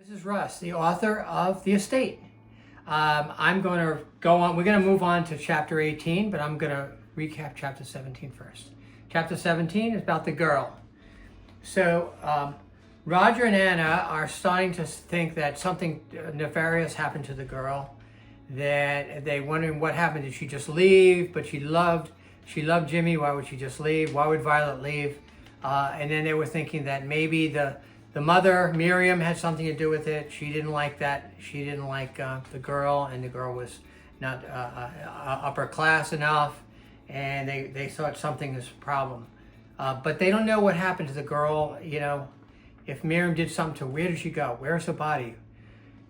This is Russ, the author of The Estate. I'm going to go on. We're going to move on to chapter 18, but I'm going to recap chapter 17 first. Chapter 17 is about the girl. So Roger and Anna are starting to think that something nefarious happened to the girl. That they wondering what happened. Did she just leave? But she loved Jimmy. Why would she just leave? Why would Violet leave? And then they were thinking that maybe the mother, Miriam, had something to do with it. She didn't like that. She didn't like the girl, and the girl was not upper class enough, and they thought something was a problem. But they don't know what happened to the girl. You know, if Miriam did something to her, where did she go? Where's her body?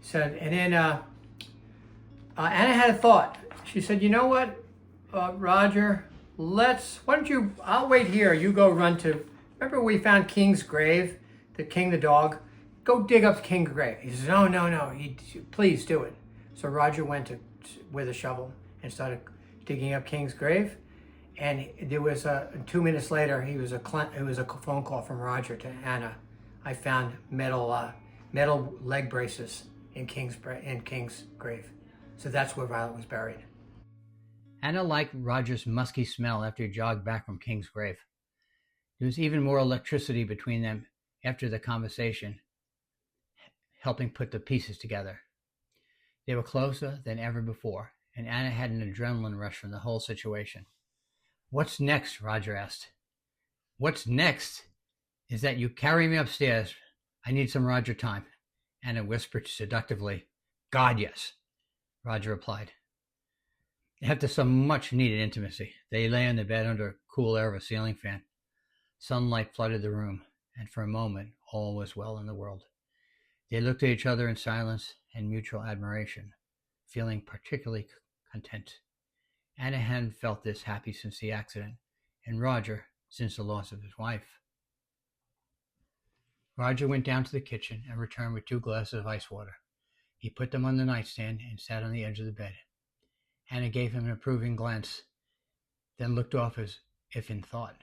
So, and then Anna had a thought. She said, you know what, Roger, why don't you, I'll wait here. You go run to, remember we found King's grave? The king, the dog, go dig up King's grave. He says, no, please do it. So Roger went with a shovel and started digging up King's grave. And there was 2 minutes later, it was a phone call from Roger to Anna. I found metal leg braces in King's grave. So that's where Violet was buried. Anna liked Roger's musky smell after he jogged back from King's grave. There was even more electricity between them after the conversation, helping put the pieces together. They were closer than ever before, and Anna had an adrenaline rush from the whole situation. What's next? Roger asked. What's next is that you carry me upstairs. I need some Roger time. Anna whispered seductively. God, yes, Roger replied. After some much-needed intimacy, they lay on the bed under the cool air of a ceiling fan. Sunlight flooded the room, and for a moment, all was well in the world. They looked at each other in silence and mutual admiration, feeling particularly content. Anna hadn't felt this happy since the accident, and Roger since the loss of his wife. Roger went down to the kitchen and returned with 2 glasses of ice water. He put them on the nightstand and sat on the edge of the bed. Anna gave him an approving glance, then looked off as if in thought.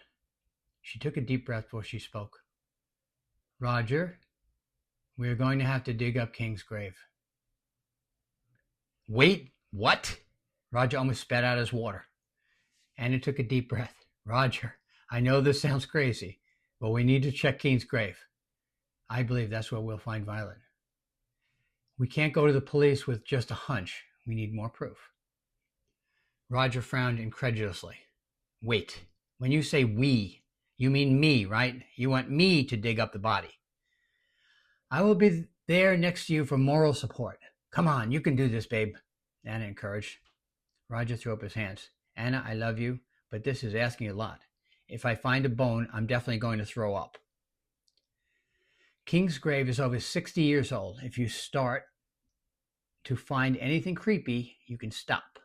She took a deep breath before she spoke. Roger, we are going to have to dig up King's grave. Wait, what? Roger almost spat out his water. Anna took a deep breath. Roger, I know this sounds crazy, but we need to check King's grave. I believe that's where we'll find Violet. We can't go to the police with just a hunch. We need more proof. Roger frowned incredulously. Wait, when you say we, you mean me, right? You want me to dig up the body. I will be there next to you for moral support. Come on, you can do this, babe, Anna encouraged. Roger threw up his hands. Anna, I love you, but this is asking a lot. If I find a bone, I'm definitely going to throw up. King's grave is over 60 years old. If you start to find anything creepy, you can stop,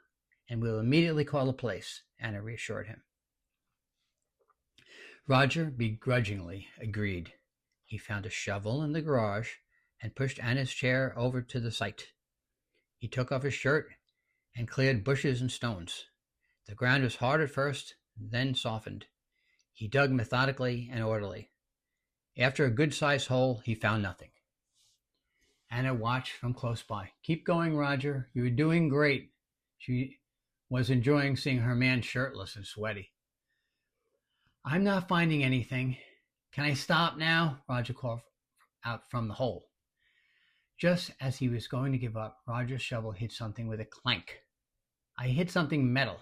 and we'll immediately call the police, Anna reassured him. Roger begrudgingly agreed. He found a shovel in the garage and pushed Anna's chair over to the site. He took off his shirt and cleared bushes and stones. The ground was hard at first, then softened. He dug methodically and orderly. After a good-sized hole, he found nothing. Anna watched from close by. Keep going, Roger. You're doing great. She was enjoying seeing her man shirtless and sweaty. I'm not finding anything. Can I stop now? Roger called out from the hole. Just as he was going to give up, Roger's shovel hit something with a clank. I hit something metal.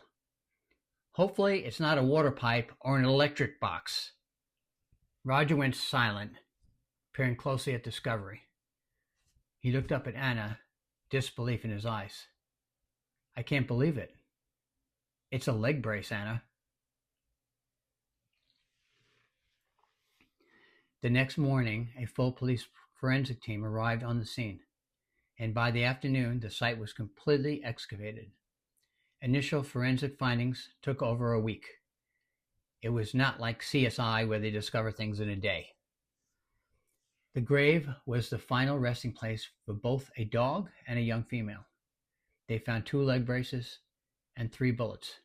Hopefully it's not a water pipe or an electric box. Roger went silent, peering closely at Discovery. He looked up at Anna, disbelief in his eyes. I can't believe it. It's a leg brace, Anna. The next morning, a full police forensic team arrived on the scene, and by the afternoon, the site was completely excavated. Initial forensic findings took over a week. It was not like CSI where they discover things in a day. The grave was the final resting place for both a dog and a young female. They found 2 leg braces and 3 bullets.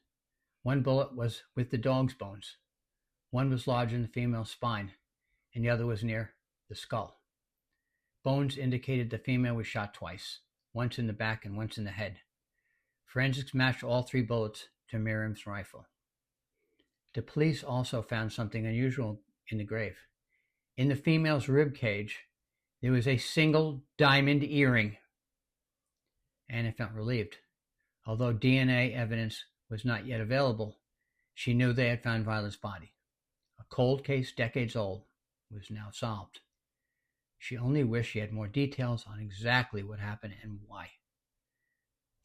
One bullet was with the dog's bones. One was lodged in the female's spine, and the other was near the skull. Bones indicated the female was shot twice, once in the back and once in the head. Forensics matched all 3 bullets to Miriam's rifle. The police also found something unusual in the grave. In the female's rib cage, there was a single diamond earring. Anna felt relieved. Although DNA evidence was not yet available, she knew they had found Violet's body. A cold case decades old was now solved. She only wished she had more details on exactly what happened and why.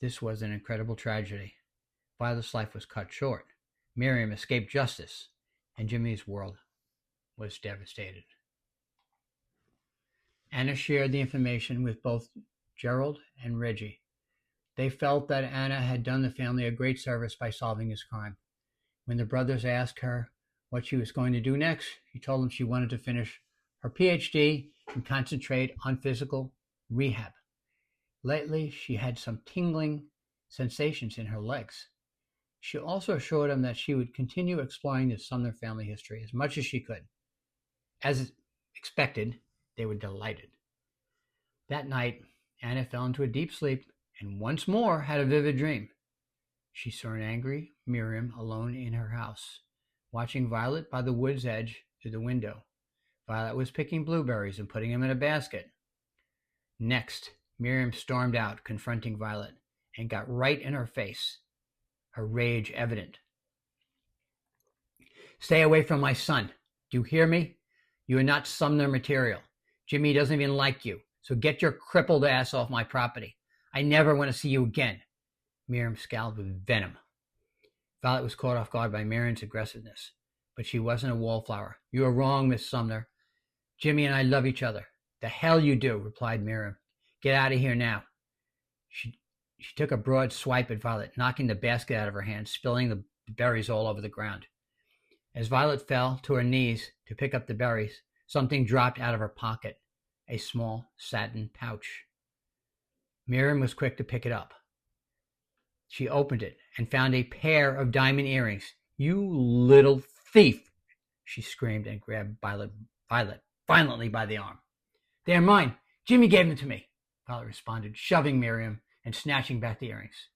This was an incredible tragedy. Violet's life was cut short. Miriam escaped justice, and Jimmy's world was devastated. Anna shared the information with both Gerald and Reggie. They felt that Anna had done the family a great service by solving this crime. When the brothers asked her what she was going to do next, she told them she wanted to finish her PhD and concentrate on physical rehab. Lately, she had some tingling sensations in her legs. She also assured them that she would continue exploring the Sumner family history as much as she could. As expected, they were delighted. That night, Anna fell into a deep sleep and once more had a vivid dream. She saw an angry Miriam alone in her house, watching Violet by the wood's edge through the window. Violet was picking blueberries and putting them in a basket. Next, Miriam stormed out, confronting Violet, and got right in her face, her rage evident. "Stay away from my son. Do you hear me? You are not Sumner material. Jimmy doesn't even like you, so get your crippled ass off my property. I never want to see you again." Miriam scowled with venom. Violet was caught off guard by Miriam's aggressiveness, but she wasn't a wallflower. "You are wrong, Miss Sumner. Jimmy and I love each other." "The hell you do," replied Miriam. "Get out of here now." She took a broad swipe at Violet, knocking the basket out of her hand, spilling the berries all over the ground. As Violet fell to her knees to pick up the berries, something dropped out of her pocket, a small satin pouch. Miriam was quick to pick it up. She opened it and found a pair of diamond earrings. "You little thief!" she screamed and grabbed Violet violently by the arm. "They are mine. Jimmy gave them to me," Violet responded, shoving Miriam and snatching back the earrings.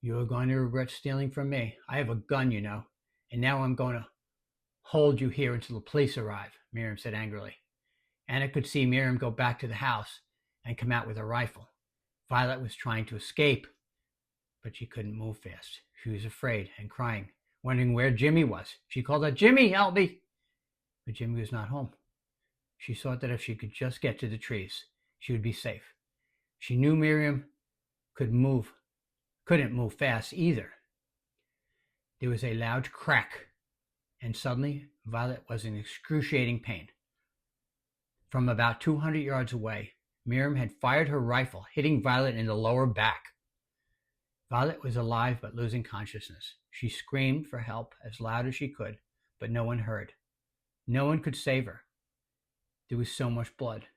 "You are going to regret stealing from me. I have a gun, you know, and now I'm going to hold you here until the police arrive," Miriam said angrily. Anna could see Miriam go back to the house and come out with a rifle. Violet was trying to escape, but she couldn't move fast. She was afraid and crying, wondering where Jimmy was. She called out, "Jimmy, help me!" But Jimmy was not home. She thought that if she could just get to the trees, she would be safe. She knew Miriam couldn't move fast either. There was a loud crack, and suddenly Violet was in excruciating pain. From about 200 yards away, Miriam had fired her rifle, hitting Violet in the lower back. Violet was alive but losing consciousness. She screamed for help as loud as she could, but no one heard. No one could save her. There was so much blood,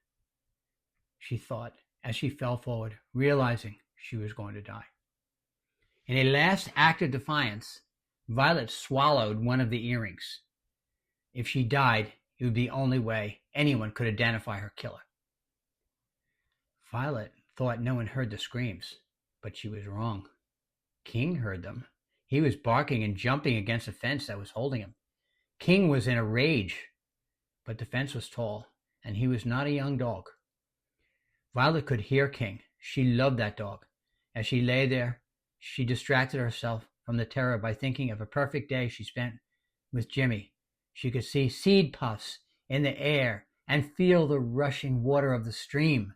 she thought, as she fell forward, realizing she was going to die. In a last act of defiance, Violet swallowed one of the earrings. If she died, it would be the only way anyone could identify her killer. Violet thought no one heard the screams, but she was wrong. King heard them. He was barking and jumping against the fence that was holding him. King was in a rage, but the fence was tall, and he was not a young dog. Violet could hear King. She loved that dog. As she lay there, she distracted herself from the terror by thinking of a perfect day she spent with Jimmy. She could see seed puffs in the air and feel the rushing water of the stream.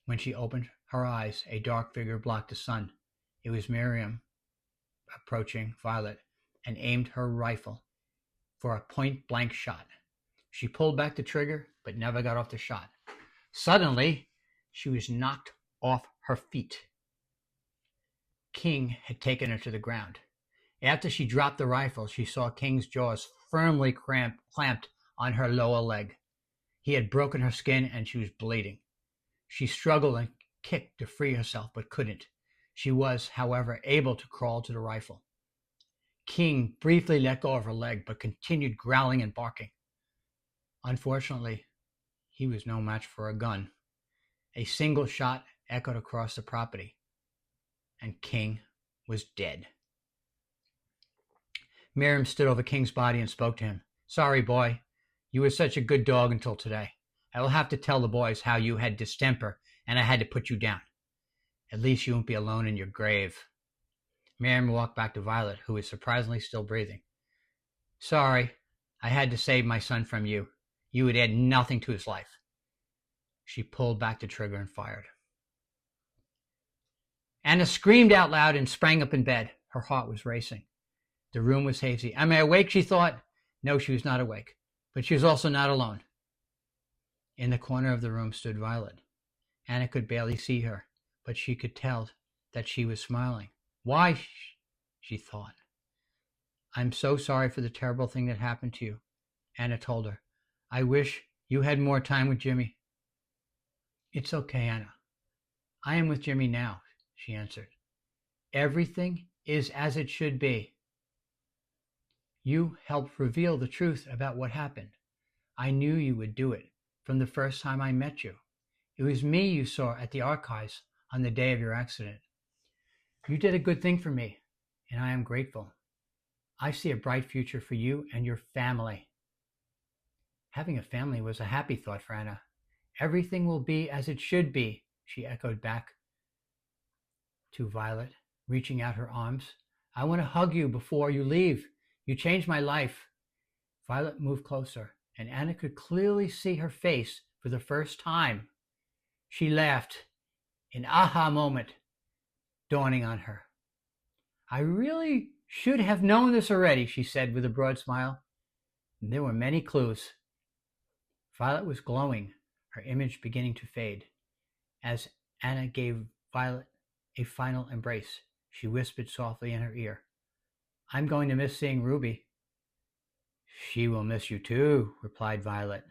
When she opened her eyes, a dark figure blocked the sun. It was Miriam approaching Violet and aimed her rifle for a point-blank shot. She pulled back the trigger, but never got off the shot. Suddenly, she was knocked off her feet. King had taken her to the ground. After she dropped the rifle, she saw King's jaws firmly clamped on her lower leg. He had broken her skin and she was bleeding. She struggled and kicked to free herself, but couldn't. She was, however, able to crawl to the rifle. King briefly let go of her leg, but continued growling and barking. Unfortunately, he was no match for a gun. A single shot echoed across the property, and King was dead. Miriam stood over King's body and spoke to him. "Sorry, boy. You were such a good dog until today. I will have to tell the boys how you had distemper and I had to put you down. At least you won't be alone in your grave." Miriam walked back to Violet, who was surprisingly still breathing. "Sorry, I had to save my son from you. You would add nothing to his life." She pulled back the trigger and fired. Anna screamed out loud and sprang up in bed. Her heart was racing. The room was hazy. "Am I awake?" she thought. No, she was not awake, but she was also not alone. In the corner of the room stood Violet. Anna could barely see her, but she could tell that she was smiling. "Why?" she thought. "I'm so sorry for the terrible thing that happened to you," Anna told her. "I wish you had more time with Jimmy." "It's okay, Anna. I am with Jimmy now," she answered. "Everything is as it should be. You helped reveal the truth about what happened. I knew you would do it from the first time I met you. It was me you saw at the archives on the day of your accident. You did a good thing for me, and I am grateful. I see a bright future for you and your family." Having a family was a happy thought for Anna. "Everything will be as it should be," she echoed back to Violet, reaching out her arms. "I want to hug you before you leave. You changed my life." Violet moved closer, and Anna could clearly see her face for the first time. She laughed, an aha moment dawning on her. "I really should have known this already," she said with a broad smile. And there were many clues. Violet was glowing, her image beginning to fade. As Anna gave Violet a final embrace, she whispered softly in her ear, "I'm going to miss seeing Ruby." "She will miss you too," replied Violet.